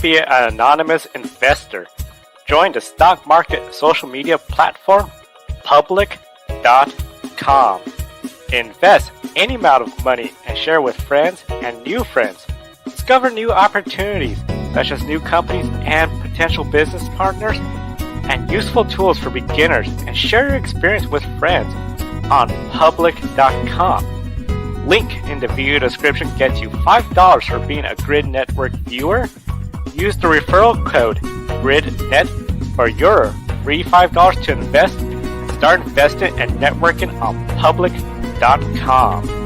be an anonymous investor. Join the stock market social media platform public.com. Invest any amount of money and share with friends and new friends. Discover new opportunities such as new companies and potential business partners and useful tools for beginners, and share your experience with friends on public.com. Link in the video description gets you $5 for being a Grid Network viewer. Use the referral code GRIDnet for your free $5 to invest. Start investing and networking on public.com.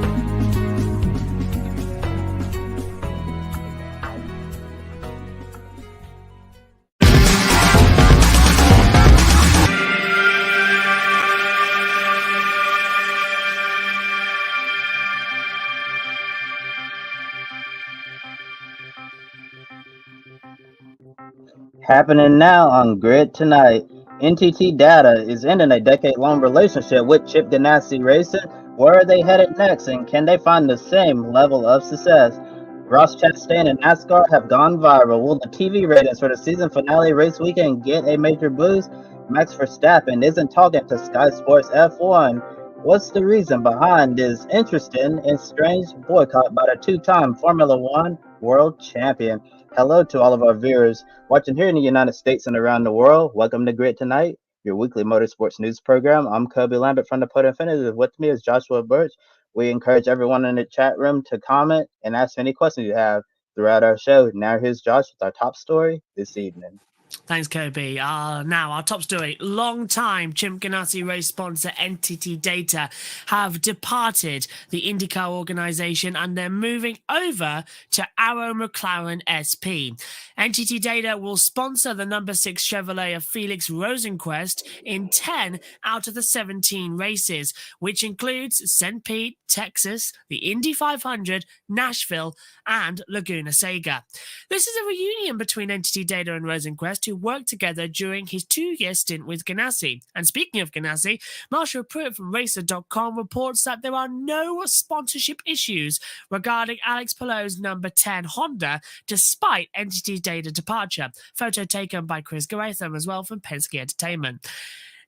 Happening now on Grid Tonight. NTT Data is ending a decade-long relationship with Chip Ganassi Racing. Where are they headed next, and can they find the same level of success? Ross Chastain and NASCAR have gone viral. Will the TV ratings for the season finale race weekend get a major boost? Max Verstappen isn't talking to Sky Sports F1. What's the reason behind this interesting and strange boycott by the two-time Formula One world champion? Hello to all of our viewers watching here in the United States and around the world. Welcome to Grid Tonight, your weekly motorsports news program. I'm Kobe Lambert from the Pod Infinity. With me is Joshua Birch. We encourage everyone in the chat room to comment and ask any questions you have throughout our show. Now here's Josh with our top story this evening. Thanks, Kobe. Now, our top story. Long-time Chip Ganassi race sponsor NTT Data have departed the IndyCar organization, and they're moving over to Arrow McLaren SP. NTT Data will sponsor the number 6 Chevrolet of Felix Rosenqvist in 10 out of the 17 races, which includes St. Pete, Texas, the Indy 500, Nashville, and Laguna Seca. This is a reunion between NTT Data and Rosenqvist, who worked together during his 2-year stint with Ganassi. And speaking of Ganassi, Marshall Pruitt from Racer.com reports that there are no sponsorship issues regarding Alex Palou's number 10 Honda, despite NTT Data departure. Photo taken by Chris Garatham as well from Penske Entertainment.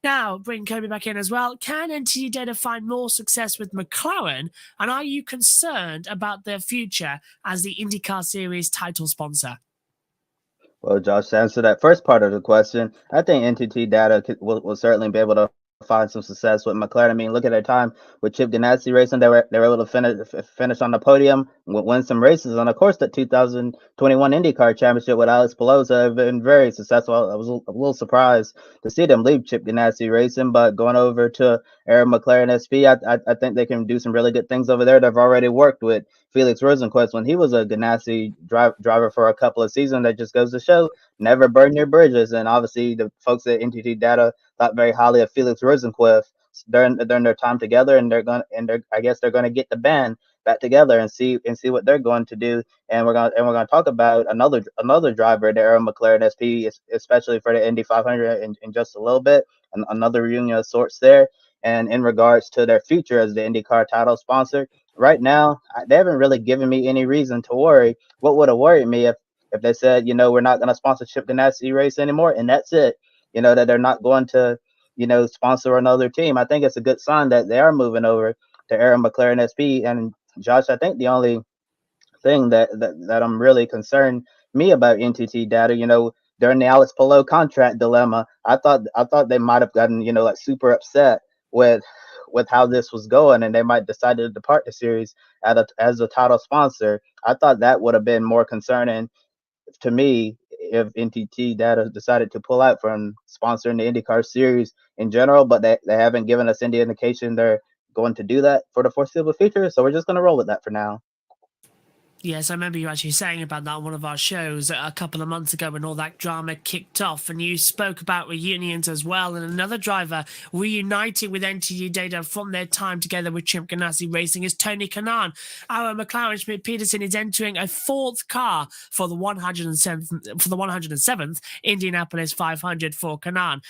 Now, bring Kobe back in as well. Can NTT Data find more success with McLaren? And are you concerned about their future as the IndyCar Series title sponsor? Well, Josh, to answer that first part of the question, I think NTT Data will certainly be able to find some success with McLaren. I mean, look at their time with Chip Ganassi Racing. They were able to finish on the podium, win some races, and of course, the 2021 IndyCar Championship with Alex Palou have been very successful. I was a little surprised to see them leave Chip Ganassi Racing, but going over to Arrow McLaren SP, I think they can do some really good things over there. They've already worked with Felix Rosenqvist when he was a Ganassi driver for a couple of seasons. That just goes to show, never burn your bridges. And obviously, the folks at NTT Data thought very highly of Felix Rosenqvist during their time together, and I guess they're gonna get the band back together and see what they're going to do. And we're gonna talk about another driver at Arrow McLaren SP, especially for the Indy 500 in just a little bit, and another reunion of sorts there. And in regards to their future as the IndyCar title sponsor, right now they haven't really given me any reason to worry. What would have worried me if they said, we're not going to sponsor Chip Ganassi race anymore, and that's it. That they're not going to, sponsor another team. I think it's a good sign that they are moving over to Arrow McLaren SP. And Josh, I think the only thing that I'm really concerned me about NTT Data, during the Alex Palou contract dilemma, I thought they might have gotten, super upset with how this was going, and they might decide to depart the series as a title sponsor. I thought that would have been more concerning to me if NTT Data decided to pull out from sponsoring the IndyCar series in general, but they haven't given us any indication they're going to do that for the foreseeable future. So we're just going to roll with that for now. Yes, I remember you actually saying about that on one of our shows a couple of months ago when all that drama kicked off, and you spoke about reunions as well, and another driver reuniting with NTT Data from their time together with Chip Ganassi Racing is Tony Kanaan. Our McLaren Schmidt-Peterson is entering a 4th car for the 107th Indianapolis 500 for Kanaan.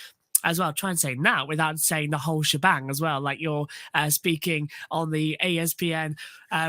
as well. Try and say now without saying the whole shebang as well, like you're speaking on the ESPN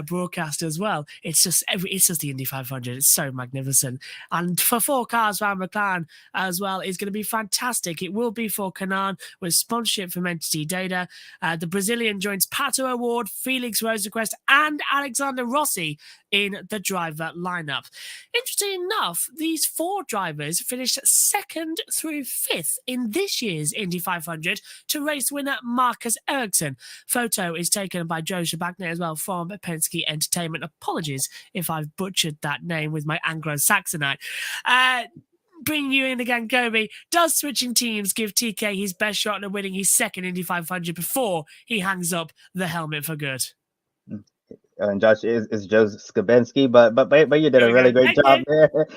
broadcast as well. It's just the Indy 500. It's so magnificent, and for 4 cars around McLaren as well is going to be fantastic. It will be for Canaan with sponsorship from NTT Data. The Brazilian joins Pato Award, Felix Rosenquist, and Alexander Rossi in the driver lineup. Interesting enough, these 4 drivers finished 2nd through 5th in this year's Indy 500 to race winner Marcus Ericsson. Photo is taken by Joe Shabachner as well from Penske Entertainment. Apologies if I've butchered that name with my Anglo-Saxonite. Bringing you in again, Kobe. Does switching teams give TK his best shot at winning his 2nd Indy 500 before he hangs up the helmet for good? And Josh is Joe Skabensky, but you did a really great job there.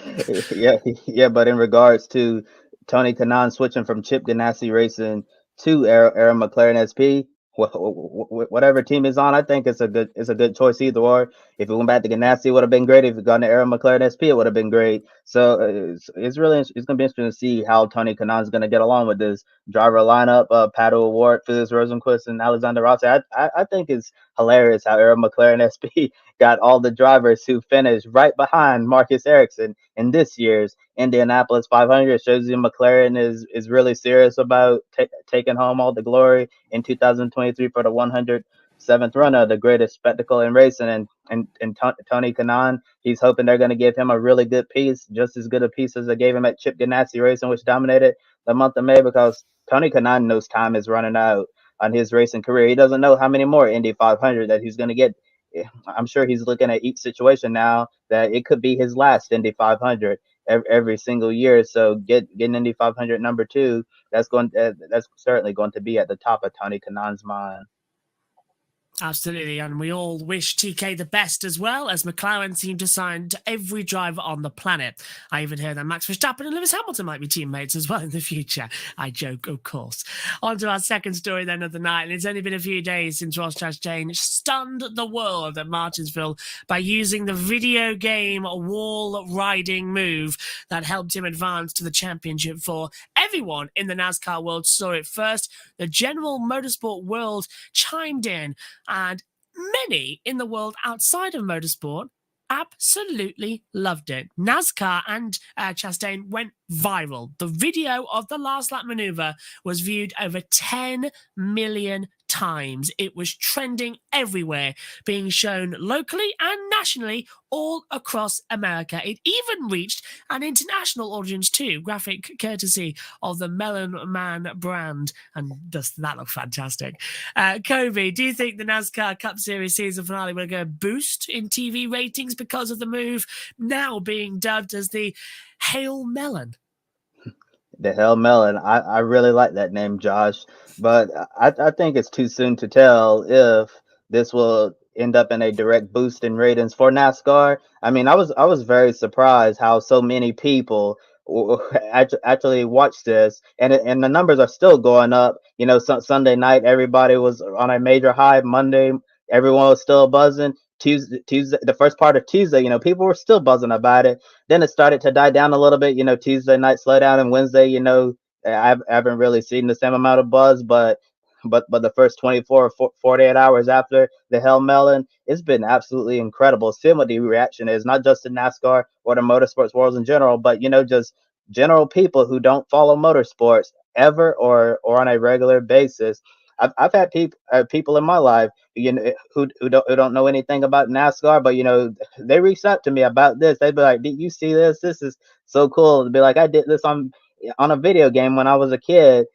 yeah. But in regards to Tony Kanaan switching from Chip Ganassi Racing to Aaron McLaren SP, whatever team is on, I think it's a good choice either or. If it went back to Ganassi, it would have been great. If it gone to Aaron McLaren SP, it would have been great. So it's going to be interesting to see how Tony Kanaan is going to get along with this driver lineup. Pato Award, Felix Rosenquist, and Alexander Rossi. I think it's hilarious how Aaron McLaren SP got all the drivers who finished right behind Marcus Ericsson in this year's Indianapolis 500. It shows you McLaren is really serious about taking home all the glory in 2023 for the 107th runner, the greatest spectacle in racing. And Tony Kanaan, he's hoping they're going to give him a really good piece, just as good a piece as they gave him at Chip Ganassi Racing, which dominated the month of May, because Tony Kanaan knows time is running out on his racing career. He doesn't know how many more Indy 500 that he's going to get. I'm sure he's looking at each situation now that it could be his last Indy 500 every single year. So getting Indy 500 number 2, that's certainly going to be at the top of Tony Kanaan's mind. Absolutely, and we all wish TK the best as well, as McLaren seem to sign to every driver on the planet. I even heard that Max Verstappen and Lewis Hamilton might be teammates as well in the future. I joke, of course. On to our second story then of the night, and it's only been a few days since Ross Chastain stunned the world at Martinsville by using the video game wall riding move that helped him advance to the championship. For everyone in the NASCAR world saw it first. The general motorsport world chimed in, and many in the world outside of motorsport absolutely loved it. NASCAR and Chastain went viral. The video of the last lap maneuver was viewed over 10 million times. It was trending everywhere, being shown locally and nationally all across America. It even reached an international audience too, graphic courtesy of the Melon Man brand. And does that look fantastic? Kobe, do you think the NASCAR Cup Series season finale will go boost in TV ratings because of the move now being dubbed as the Hail Melon? The Hell Melon. I really like that name, Josh, but I think it's too soon to tell if this will end up in a direct boost in ratings for NASCAR. I mean, I was very surprised how so many people actually watched this, and the numbers are still going up. You know, Sunday night everybody was on a major high. Monday everyone was still buzzing. Tuesday, the first part of Tuesday, you know, people were still buzzing about it. Then it started to die down a little bit. You know, Tuesday night slow down, and Wednesday, you know, I haven't really seen the same amount of buzz, but the first 24 or 48 hours after the Hell Melon, it's been absolutely incredible. Seeing what the reaction is, not just in NASCAR or the motorsports world in general, but, you know, just general people who don't follow motorsports ever or on a regular basis. I've had people in my life, you know, who don't know anything about NASCAR, but, you know, they reached out to me about this. They'd be like, "Did you see this? This is so cool." To be like, "I did this on a video game when I was a kid."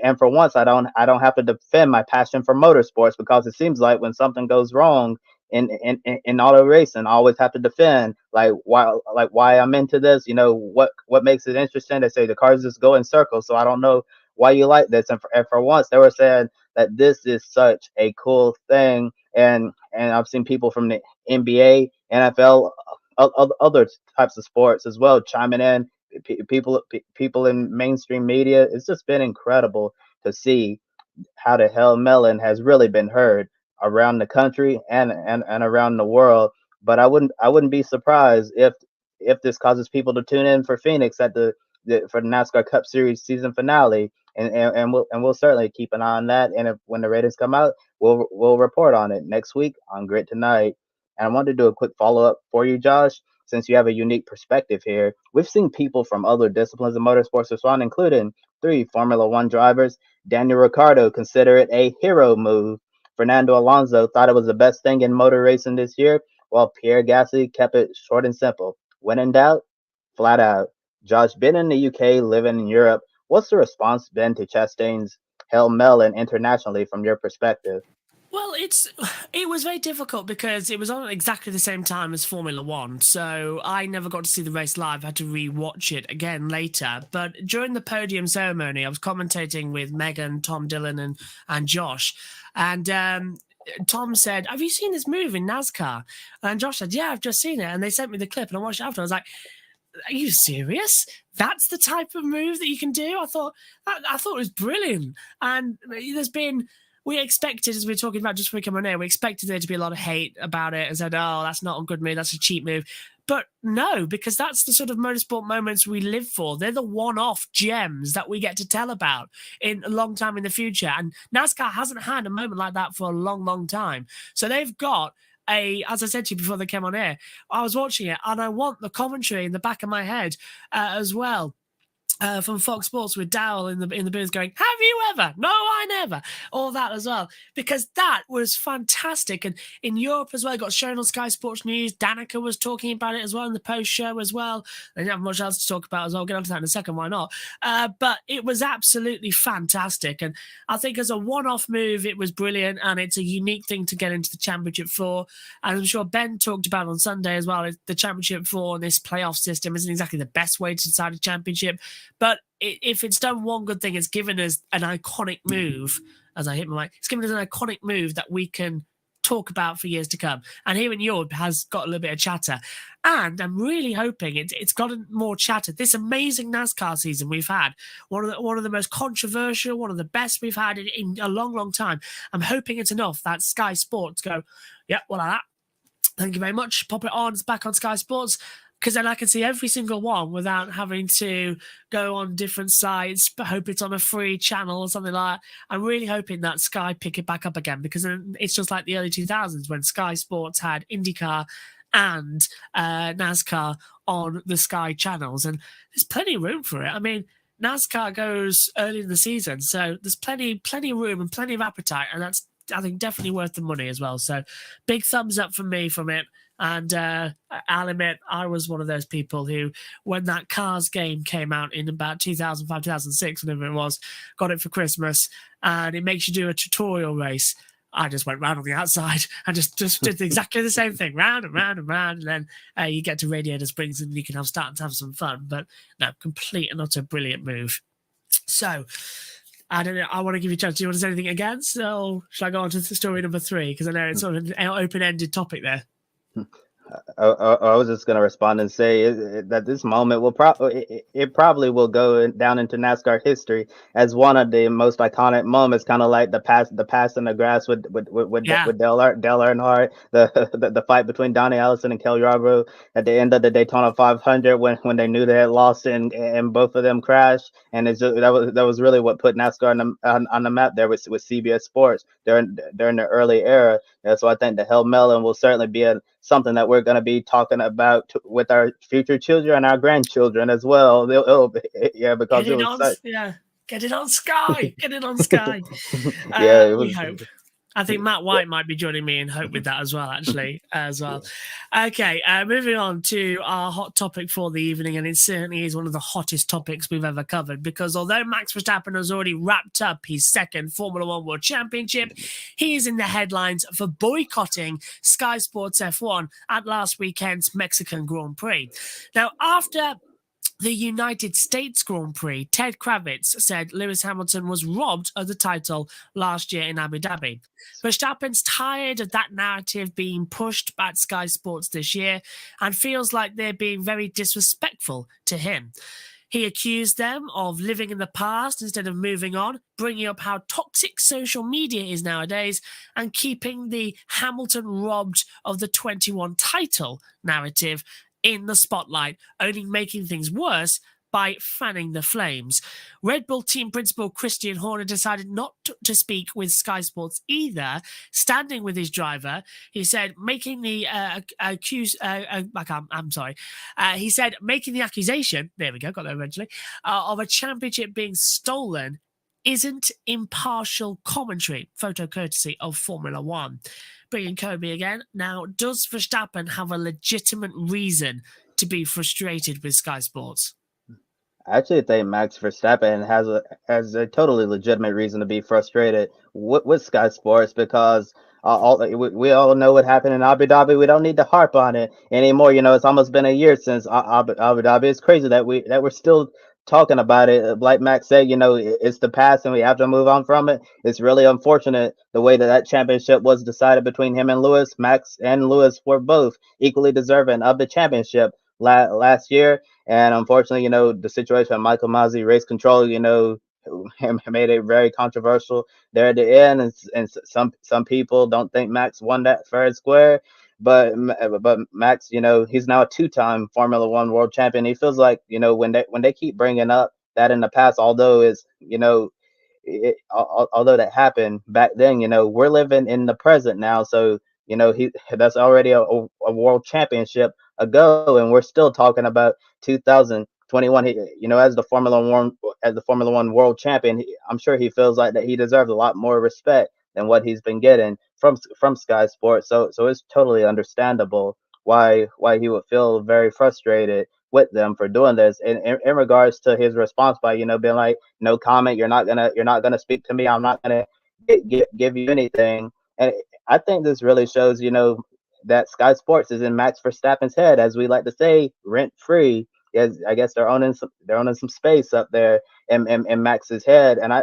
And for once, I don't have to defend my passion for motorsports, because it seems like when something goes wrong in auto racing, I always have to defend why I'm into this. You know, what makes it interesting. They say the cars just go in circles, so I don't know why you like this. And for once, they were saying that this is such a cool thing. And I've seen people from the NBA, NFL, other types of sports as well chiming in. People in mainstream media. It's just been incredible to see how the Hell Melon has really been heard around the country and around the world. But I wouldn't be surprised if this causes people to tune in for Phoenix at for the NASCAR Cup Series season finale, and we'll certainly keep an eye on that. And when the ratings come out, we'll report on it next week on Grid Tonight. And I wanted to do a quick follow up for you, Josh, since you have a unique perspective here. We've seen people from other disciplines of motorsports respond, including 3 Formula One drivers. Daniel Ricciardo considered it a hero move. Fernando Alonso thought it was the best thing in motor racing this year, while Pierre Gasly kept it short and simple. When in doubt, flat out. Josh, been in the UK, living in Europe. What's the response been to Chastain's Hail Melon internationally from your perspective? Well, it was very difficult because it was on exactly the same time as Formula One, so I never got to see the race live. I had to re-watch it again later. But during the podium ceremony, I was commentating with Megan, Tom Dillon, and Josh, and Tom said, "Have you seen this move in NASCAR?" And Josh said, "Yeah, I've just seen it." And they sent me the clip, and I watched it after. I was like, "Are you serious? That's the type of move that you can do?" I thought it was brilliant, and we expected, as we were talking about just before we come on air, we expected there to be a lot of hate about it and said, "Oh, that's not a good move, that's a cheap move." But no, because that's the sort of motorsport moments we live for. They're the one-off gems that we get to tell about in a long time in the future. And NASCAR hasn't had a moment like that for a long, long time. So they've got as I said to you before they came on air, I was watching it and I want the commentary in the back of my head as well. From Fox Sports with Dowell in the booth going, "Have you ever? No, I never." All that as well, because that was fantastic. And in Europe as well, it got shown on Sky Sports News. Danica was talking about it as well in the post show as well. They didn't have much else to talk about as well. I'll get onto that in a second. Why not? But it was absolutely fantastic. And I think as a one-off move, it was brilliant. And it's a unique thing to get into the Championship 4. And I'm sure Ben talked about on Sunday as well. The Championship 4 and this playoff system isn't exactly the best way to decide a championship. But if it's done one good thing, it's given us an iconic move, as I hit my mic, it's given us an iconic move that we can talk about for years to come. And here in Europe has got a little bit of chatter. And I'm really hoping it's gotten more chatter. This amazing NASCAR season we've had, one of the most controversial, one of the best we've had in a long, long time. I'm hoping it's enough that Sky Sports go, "Yeah, well, like that. Thank you very much. Pop it on. It's back on Sky Sports." Because then I can see every single one without having to go on different sites, but hope it's on a free channel or something like that. I'm really hoping that Sky pick it back up again, because then it's just like the early 2000s when Sky Sports had IndyCar and NASCAR on the Sky channels. And there's plenty of room for it. I mean, NASCAR goes early in the season, so there's plenty of room and plenty of appetite. And that's, I think, definitely worth the money as well. So big thumbs up from me from it. And I'll admit, I was one of those people who, when that Cars game came out in about 2005, 2006, whenever it was, got it for Christmas, and it makes you do a tutorial race. I just went round on the outside and just did exactly the same thing, round and round and round, and then you get to Radiator Springs and you can start to have some fun. But no, complete and utter brilliant move. So, I don't know. I want to give you a chance. Do you want to say anything against, or should I go on to story number 3? Because I know it's sort of an open-ended topic there. I was just going to respond and say that this moment will probably will go down into NASCAR history as one of the most iconic moments, kind of like the pass in the grass with Dale Earnhardt, the fight between Donnie Allison and Kelly Yarbrough at the end of the Daytona 500 when they knew they had lost and both of them crashed, and it's just, that was really what put NASCAR on the map there with CBS Sports during the early era. And so I think the Hail Melon will certainly be something that we're going to be talking about with our future children and our grandchildren as well. Because it was such. Yeah, get it on Sky. Get it on Sky. We hope. I think Matt White might be joining me in hope with that as well, actually, Okay, moving on to our hot topic for the evening, and it certainly is one of the hottest topics we've ever covered, because although Max Verstappen has already wrapped up his second Formula One World Championship, he is in the headlines for boycotting Sky Sports F1 at last weekend's Mexican Grand Prix. Now, after the United States Grand Prix, Ted Kravitz said Lewis Hamilton was robbed of the title last year in Abu Dhabi. Verstappen's tired of that narrative being pushed at Sky Sports this year and feels like they're being very disrespectful to him. He accused them of living in the past instead of moving on, bringing up how toxic social media is nowadays and keeping the Hamilton robbed of the 21 title narrative in the spotlight, only making things worse by fanning the flames. Red Bull team principal Christian Horner decided not to speak with Sky Sports either, standing with his driver. He said, making the he said, making the accusation, there we go, got there eventually, of a championship being stolen isn't impartial commentary, photo courtesy of Formula One. Bringing Kobe again. Now, does Verstappen have a legitimate reason to be frustrated with Sky Sports? I actually think Max Verstappen has a totally legitimate reason to be frustrated with Sky Sports because we all know what happened in Abu Dhabi. We don't need to harp on it anymore. You know, it's almost been a year since Abu Dhabi. It's crazy that we're still talking about it. Like Max said, you know, it's the past and we have to move on from it. It's really unfortunate the way that championship was decided between him and Lewis. Max and Lewis were both equally deserving of the championship last year. And unfortunately, you know, the situation with Michael Masi, race control, you know, made it very controversial there at the end. And some people don't think Max won that fair and square. But Max, you know, he's now a two-time Formula One world champion. He feels like, you know, when they keep bringing up that in the past, although it's, you know, although that happened back then, you know, we're living in the present now. So, you know, that's already a world championship ago, and we're still talking about 2021. You know, as the Formula One world champion, I'm sure he feels like that he deserves a lot more respect than what he's been getting from Sky Sports. So it's totally understandable why he would feel very frustrated with them for doing this. In regards to his response by, you know, being like, no comment, you're not gonna speak to me, I'm not gonna give you anything. And I think this really shows, you know, that Sky Sports is in Max Verstappen's head, as we like to say, rent free. Yes, I guess they're owning some space up there in Max's head. And I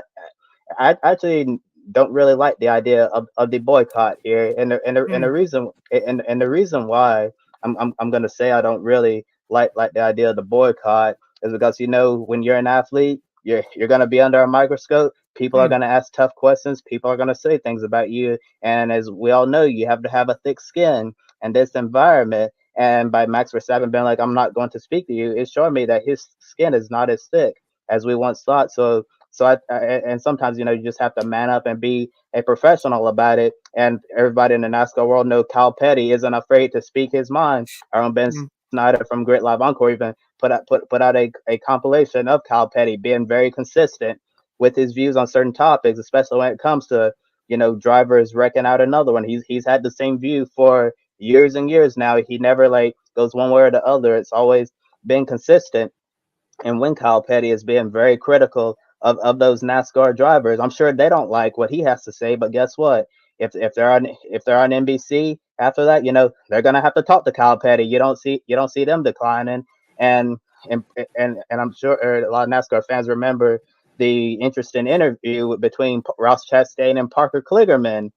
actually don't really like the idea of the boycott here, and the reason why I'm gonna say I don't really like the idea of the boycott is because, you know, when you're an athlete, you're gonna be under a microscope. People are gonna ask tough questions. People are gonna say things about you, and as we all know, you have to have a thick skin in this environment. And by Max Verstappen being like, I'm not going to speak to you, it's showing me that his skin is not as thick as we once thought. And sometimes, you know, you just have to man up and be a professional about it. And everybody in the NASCAR world know Cal Petty isn't afraid to speak his mind. Our own Ben Snyder from Grit Live Encore even put out a compilation of Cal Petty being very consistent with his views on certain topics, especially when it comes to, you know, drivers wrecking out another one. He's had the same view for years and years now. He never like goes one way or the other. It's always been consistent. And when Kyle Petty is being very critical of those NASCAR drivers, I'm sure they don't like what he has to say. But guess what? If they're on NBC after that, you know, they're gonna have to talk to Kyle Petty. You don't see them declining. And and and I'm sure a lot of NASCAR fans remember the interesting interview between Ross Chastain and Parker Kligerman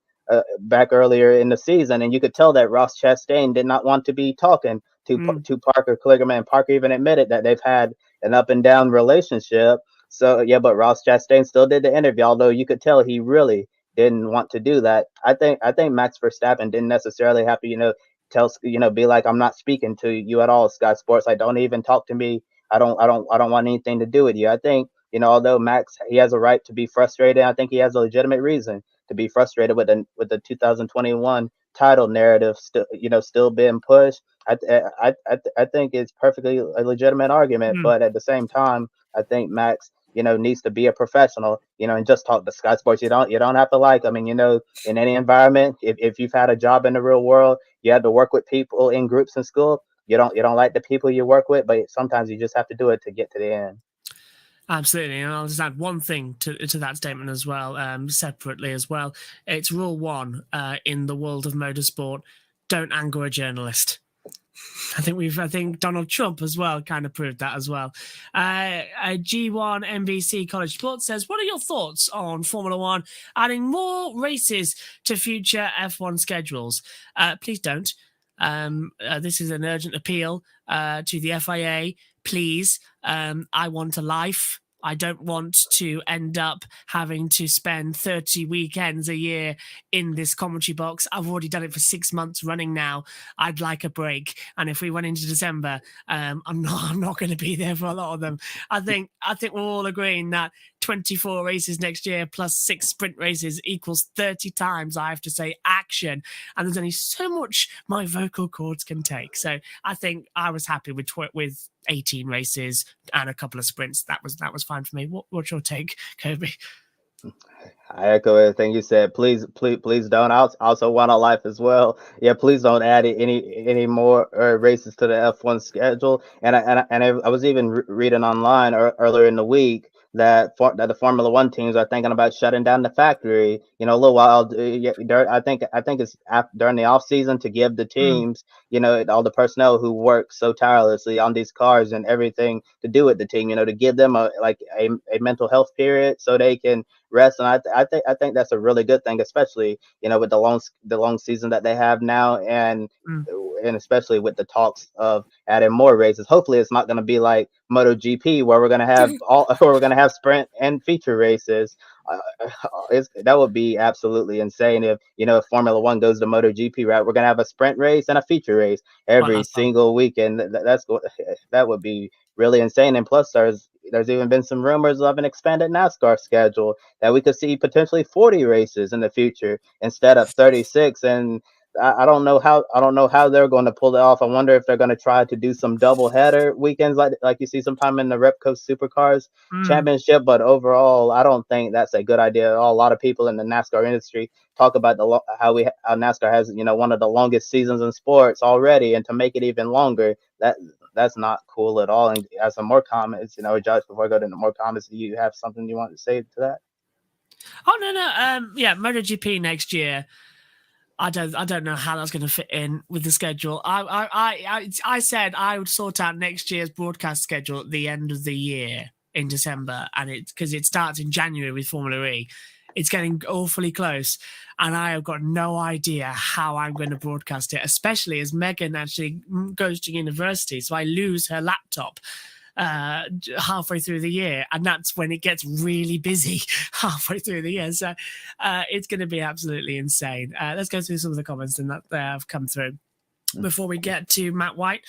back earlier in the season, and you could tell that Ross Chastain did not want to be talking to Parker Kligerman. Parker even admitted that they've had an up and down relationship. So yeah, but Ross Chastain still did the interview, although you could tell he really didn't want to do that. I think Max Verstappen didn't necessarily have to, be like, I'm not speaking to you at all, Sky Sports. Like, don't even talk to me. I don't want anything to do with you. I think, although Max, he has a right to be frustrated. I think he has a legitimate reason to be frustrated with the 2021 title narrative still being pushed. I think it's perfectly a legitimate argument, but at the same time, I think Max, needs to be a professional, and just talk to Sky Sports. You don't have to like. I mean, in any environment, if you've had a job in the real world, you had to work with people in groups in school. You don't like the people you work with, but sometimes you just have to do it to get to the end. Absolutely, and I'll just add one thing to that statement as well, separately as well. It's rule one in the world of motorsport: don't anger a journalist. I think Donald Trump as well kind of proved that as well. G1 NBC College Sports says, what are your thoughts on Formula One adding more races to future F1 schedules? Please don't. This is an urgent appeal to the FIA. Please, I want a life. I don't want to end up having to spend 30 weekends a year in this commentary box. I've already done it for 6 months running now. I'd like a break. And if we went into December, I'm not going to be there for a lot of them. I think we're all agreeing that 24 races next year plus 6 sprint races equals 30 times I have to say action, and there's only so much my vocal cords can take. So I think I was happy with 18 races and a couple of sprints. That was fine for me. What's your take, Kobe? I echo everything you said. Please don't. I also want a life as well. Yeah, please don't add any more races to the F1 schedule. And I was even reading online earlier in the week that that the Formula One teams are thinking about shutting down the factory. You know, a little while. I think it's during the off season to give the teams, all the personnel who work so tirelessly on these cars and everything to do with the team. To give them a mental health period so they can rest. And I think that's a really good thing, especially with the long season that they have now, and especially with the talks of adding more races. Hopefully, it's not going to be like MotoGP where we're going to have sprint and feature races. That would be absolutely insane if Formula One goes the MotoGP route. We're going to have a sprint race and a feature race every single weekend. That would be really insane. And plus, there's even been some rumors of an expanded NASCAR schedule that we could see potentially 40 races in the future instead of 36. And I don't know how they're going to pull it off. I wonder if they're going to try to do some double header weekends like you see sometime in the Repco Supercars Championship. But overall, I don't think that's a good idea at all. A lot of people in the NASCAR industry talk about how NASCAR has one of the longest seasons in sports already, and to make it even longer, that's not cool at all. And as some more comments, Josh, before I go into more comments, do you have something you want to say to that? Oh no. Yeah, MotoGP next year. I don't know how that's going to fit in with the schedule. I said I would sort out next year's broadcast schedule at the end of the year in December, and because it starts in January with Formula E. It's getting awfully close, and I have got no idea how I'm going to broadcast it, especially as Megan actually goes to university, so I lose her laptop halfway through the year, and that's when it gets really busy halfway through the year. So it's going to be absolutely insane. Let's go through some of the comments that have come through before we get to Matt White.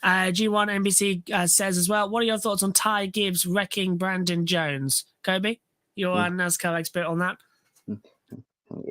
G1 NBC says as well, what are your thoughts on Ty Gibbs wrecking Brandon Jones? Kobe, you're a NASCAR expert on that.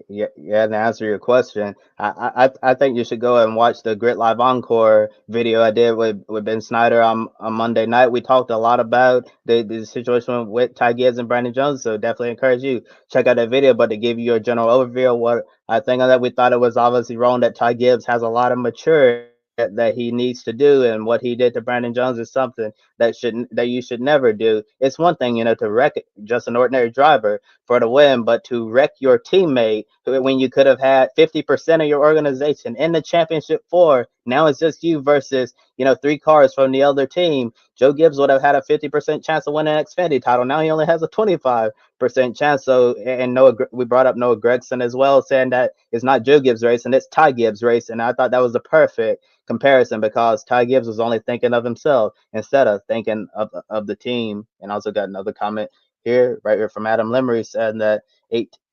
Yeah. To answer your question, I think you should go and watch the Grit Live Encore video I did with Ben Snyder on Monday night. We talked a lot about the situation with Ty Gibbs and Brandon Jones, so definitely encourage you check out that video. But to give you a general overview of what I think of that, we thought it was obviously wrong that Ty Gibbs has a lot of maturity that he needs to do, and what he did to Brandon Jones is something that you should never do. It's one thing, to wreck just an ordinary driver for the win, but to wreck your teammate when you could have had 50% of your organization in the championship four, now it's just you versus 3 cars from the other team. Joe Gibbs would have had a 50% chance of winning an Xfinity title. Now he only has a 25% chance. So, and we brought up Noah Gragson as well, saying that it's not Joe Gibbs' race and it's Ty Gibbs' race. And I thought that was the perfect comparison because Ty Gibbs was only thinking of himself instead of thinking of the team. And also got another comment right here from Adam Lemery saying that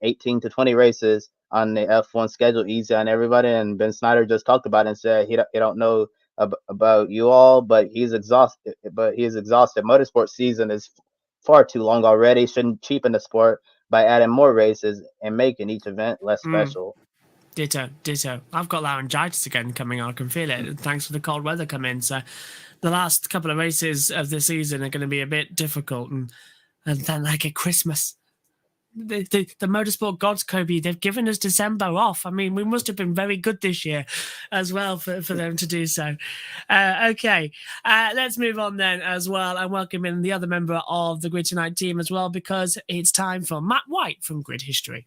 18 to 20 races on the F1 schedule easy on everybody. And Ben Snyder just talked about it and said he don't know about you all, but he's exhausted. Motorsport season is far too long already. Shouldn't cheapen the sport by adding more races and making each event less special. Ditto. I've got laryngitis again coming on. I can feel it. Thanks for the cold weather coming. So the last couple of races of the season are going to be a bit difficult, and then like at Christmas. The motorsport gods, Kobe, they've given us December off. I mean, we must have been very good this year as well for them to do so. Okay, let's move on then as well and welcome in the other member of the Grid Tonight team as well, because it's time for Matt White from Grid History.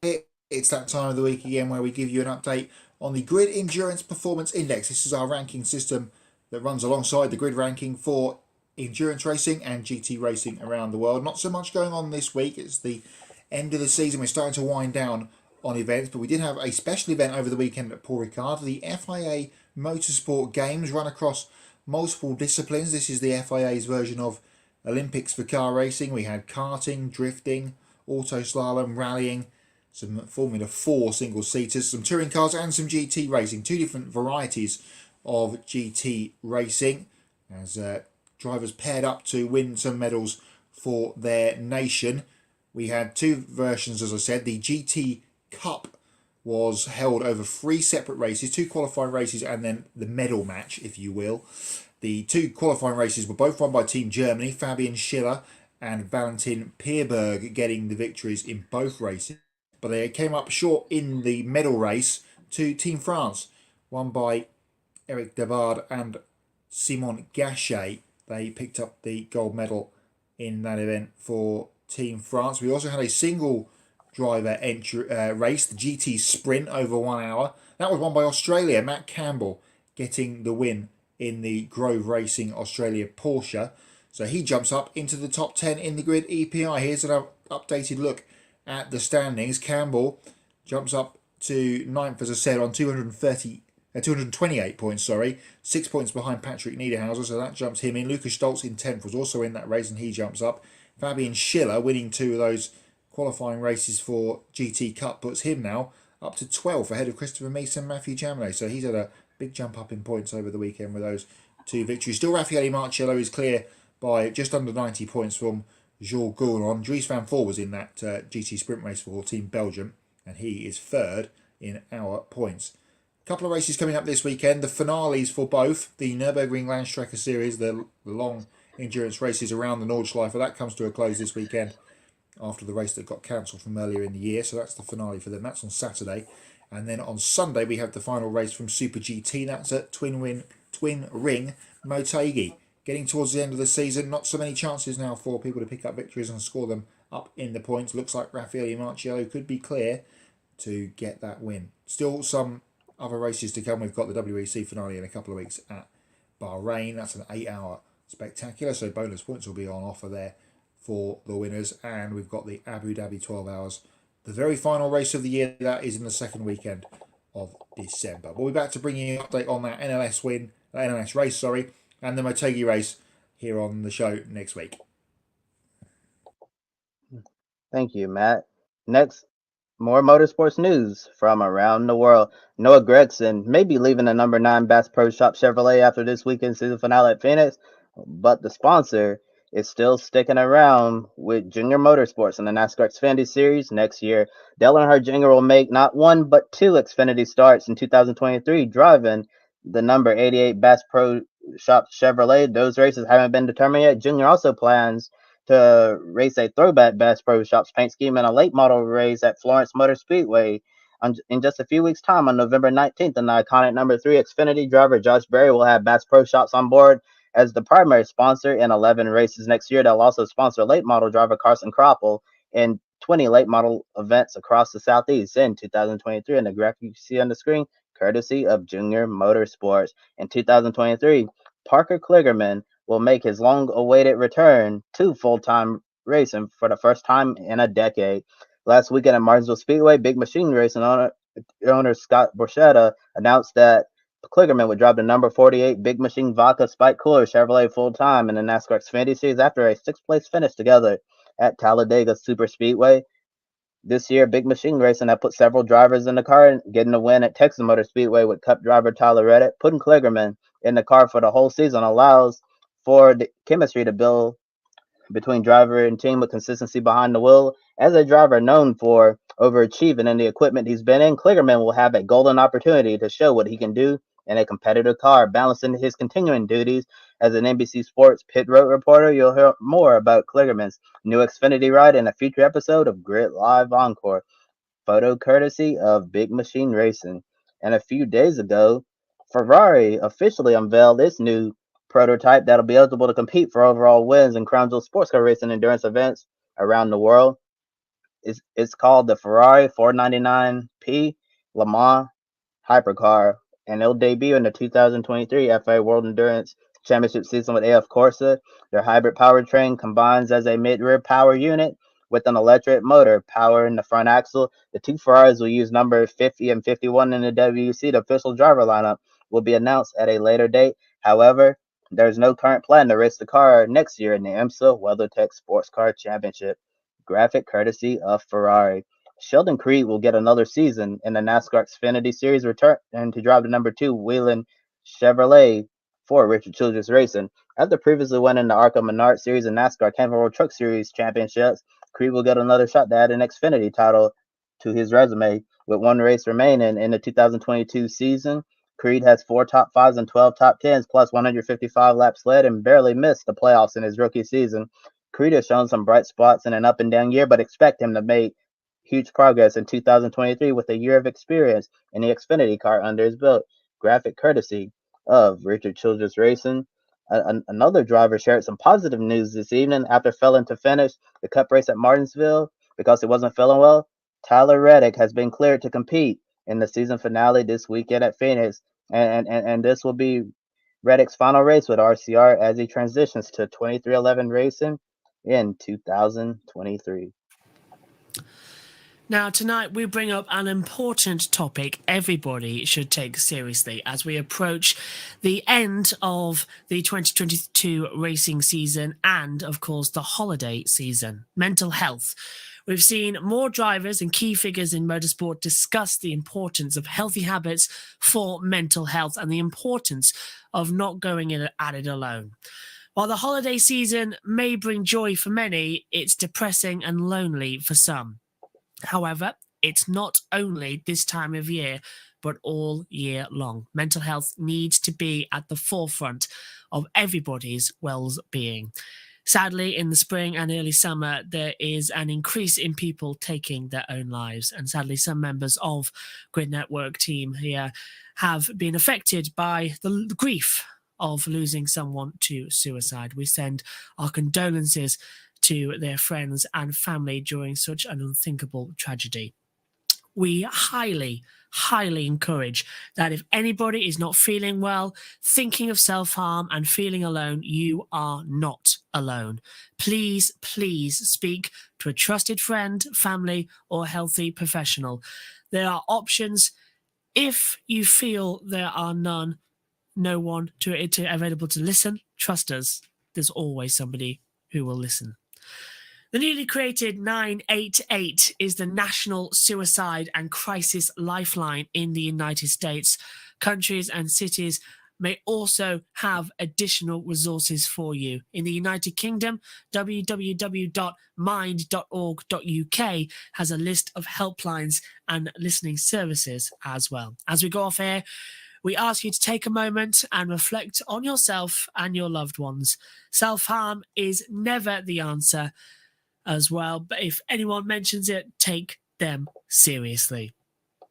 It's that time of the week again where we give you an update on the Grid Endurance Performance Index. This is our ranking system that runs alongside the grid ranking for endurance racing and GT racing around the world. Not so much going on this week. It's the end of the season. We're starting to wind down on events, but we did have a special event over the weekend at Paul Ricard. The FIA Motorsport Games run across multiple disciplines. This is the FIA's version of Olympics for car racing, we had karting, drifting, auto slalom, rallying, some Formula 4 single-seaters, some touring cars and some GT racing. Two different varieties of GT racing as drivers paired up to win some medals for their nation. We had two versions, as I said. The GT Cup was held over 3 separate races, 2 qualifying races and then the medal match, if you will. The 2 qualifying races were both won by Team Germany, Fabian Schiller and Valentin Pierberg getting the victories in both races. But they came up short in the medal race to Team France, won by Eric Devard and Simon Gachet. They picked up the gold medal in that event for Team France. We also had a single driver race, the GT Sprint over 1 hour. That was won by Australia, Matt Campbell getting the win in the Grove Racing Australia Porsche. So he jumps up into the top 10 in the Grid EPI. Here's an updated look at the standings. Campbell jumps up to 9th, as I said, on 228 points, 6 points behind Patrick Niederhauser, so that jumps him in. Lucas Stoltz in 10th was also in that race and he jumps up. Fabian Schiller winning 2 of those qualifying races for GT Cup puts him now up to 12th ahead of Christopher Meese and Matthew Jamley. So he's had a big jump up in points over the weekend with those 2 victories. Still Raffaele Marcello is clear by just under 90 points from Jules Gouron. Dries Van Voort was in that GT Sprint race for Team Belgium and he is 3rd in our points. Couple of races coming up this weekend. The finales for both the Nürburgring Landstrecke Series, the long endurance races around the Nordschleife. That comes to a close this weekend after the race that got cancelled from earlier in the year. So that's the finale for them. That's on Saturday. And then on Sunday we have the final race from Super GT. That's at Twin Ring Motegi. Getting towards the end of the season. Not so many chances now for people to pick up victories and score them up in the points. Looks like Raffaele Marcello could be clear to get that win. Still some other races to come. We've got the WEC finale in a couple of weeks at Bahrain. That's an 8-hour spectacular, so bonus points will be on offer there for the winners. And we've got the Abu Dhabi 12 hours, the very final race of the year. That is in the second weekend of December. We'll be back to bring you an update on that NLS race, and the Motegi race here on the show next week. Thank you, Matt. Next, more motorsports news from around the world. Noah Gragson may be leaving the number 9 Bass Pro Shop Chevrolet after this weekend's season finale at Phoenix, but the sponsor is still sticking around with Junior Motorsports in the NASCAR Xfinity Series next year. Dale Earnhardt Jr. will make not 1 but 2 Xfinity starts in 2023, driving the number 88 Bass Pro Shop Chevrolet. Those races haven't been determined yet. Junior also plans to race a throwback Bass Pro Shops paint scheme in a late model race at Florence Motor Speedway in just a few weeks' time on November 19th. And the iconic number 3 Xfinity driver Josh Berry will have Bass Pro Shops on board as the primary sponsor in 11 races next year. They'll also sponsor late model driver Carson Kroppel in 20 late model events across the Southeast in 2023. And the graphic you see on the screen, courtesy of Junior Motorsports. In 2023, Parker Kligerman will make his long-awaited return to full-time racing for the first time in a decade. Last weekend at Martinsville Speedway, Big Machine Racing owner Scott Borchetta announced that Kligerman would drive the number 48 Big Machine Vodka Spike Cooler Chevrolet full-time in the NASCAR Xfinity Series after a 6th-place finish together at Talladega Super Speedway. This year, Big Machine Racing had put several drivers in the car, getting a win at Texas Motor Speedway with Cup driver Tyler Reddick. Putting Kligerman in the car for the whole season allows for the chemistry to build between driver and team with consistency behind the wheel. As a driver known for overachieving in the equipment he's been in, Kligerman will have a golden opportunity to show what he can do in a competitive car. Balancing his continuing duties as an NBC Sports pit road reporter, you'll hear more about Kligerman's new Xfinity ride in a future episode of Grid Live Encore. Photo courtesy of Big Machine Racing. And a few days ago, Ferrari officially unveiled its new prototype that'll be eligible to compete for overall wins in Crown Jewel sports car racing endurance events around the world. It's called the Ferrari 499P Le Mans Hypercar, and it'll debut in the 2023 FIA World Endurance Championship season with AF Corsa. Their hybrid powertrain combines as a mid-rear power unit with an electric motor powering the front axle. The 2 Ferraris will use numbers 50 and 51 in the WEC. The official driver lineup will be announced at a later date. However, There's no current plan to race the car next year in the IMSA WeatherTech Sports Car Championship, graphic courtesy of Ferrari. Sheldon Creed will get another season in the NASCAR Xfinity Series, return and to drive the number 2 Whelen Chevrolet for Richard Childress Racing. After previously winning the ARCA Menard Series and NASCAR Camping World Truck Series championships, Creed will get another shot to add an Xfinity title to his resume. With one race remaining in the 2022 season, Creed has 4 top 5s and 12 top 10s, plus 155 laps led, and barely missed the playoffs in his rookie season. Creed has shown some bright spots in an up and down year, but expect him to make huge progress in 2023 with a year of experience in the Xfinity car under his belt. Graphic courtesy of Richard Childress Racing. Another driver shared some positive news this evening after failing to finish the Cup race at Martinsville because he wasn't feeling well. Tyler Reddick has been cleared to compete in the season finale this weekend at Phoenix, and this will be Reddick's final race with RCR as he transitions to 2311 racing in 2023. Now, tonight we bring up an important topic everybody should take seriously as we approach the end of the 2022 racing season and, of course, the holiday season. Mental health. We've seen more drivers and key figures in motorsport discuss the importance of healthy habits for mental health and the importance of not going at it alone. While the holiday season may bring joy for many, it's depressing and lonely for some. However, it's not only this time of year, but all year long. Mental health needs to be at the forefront of everybody's well-being. Sadly, in the spring and early summer, there is an increase in people taking their own lives. And sadly, some members of Grid Network team here have been affected by the grief of losing someone to suicide. We send our condolences to their friends and family during such an unthinkable tragedy. We highly encourage that if anybody is not feeling well, thinking of self-harm and feeling alone, you are not alone. Please speak to a trusted friend, family, or healthy professional. There are options. If you feel there are no one available to listen, trust us, there's always somebody who will listen. The newly created 988 is the National Suicide and Crisis Lifeline in the United States. Countries and cities may also have additional resources for you. In the United Kingdom, www.mind.org.uk has a list of helplines and listening services as well. As we go off air, we ask you to take a moment and reflect on yourself and your loved ones. Self-harm is never the answer as well, but if anyone mentions it, take them seriously.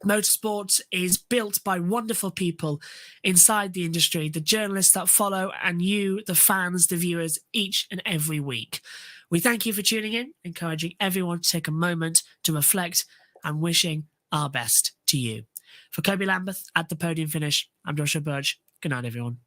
Motorsports is built by wonderful people inside the industry, the journalists that follow, and you, the fans, the viewers, each and every week. We thank you for tuning in, encouraging everyone to take a moment to reflect and wishing our best to you. For Kobe Lambeth at the Podium Finish, I'm Joshua Burge. Good night, everyone.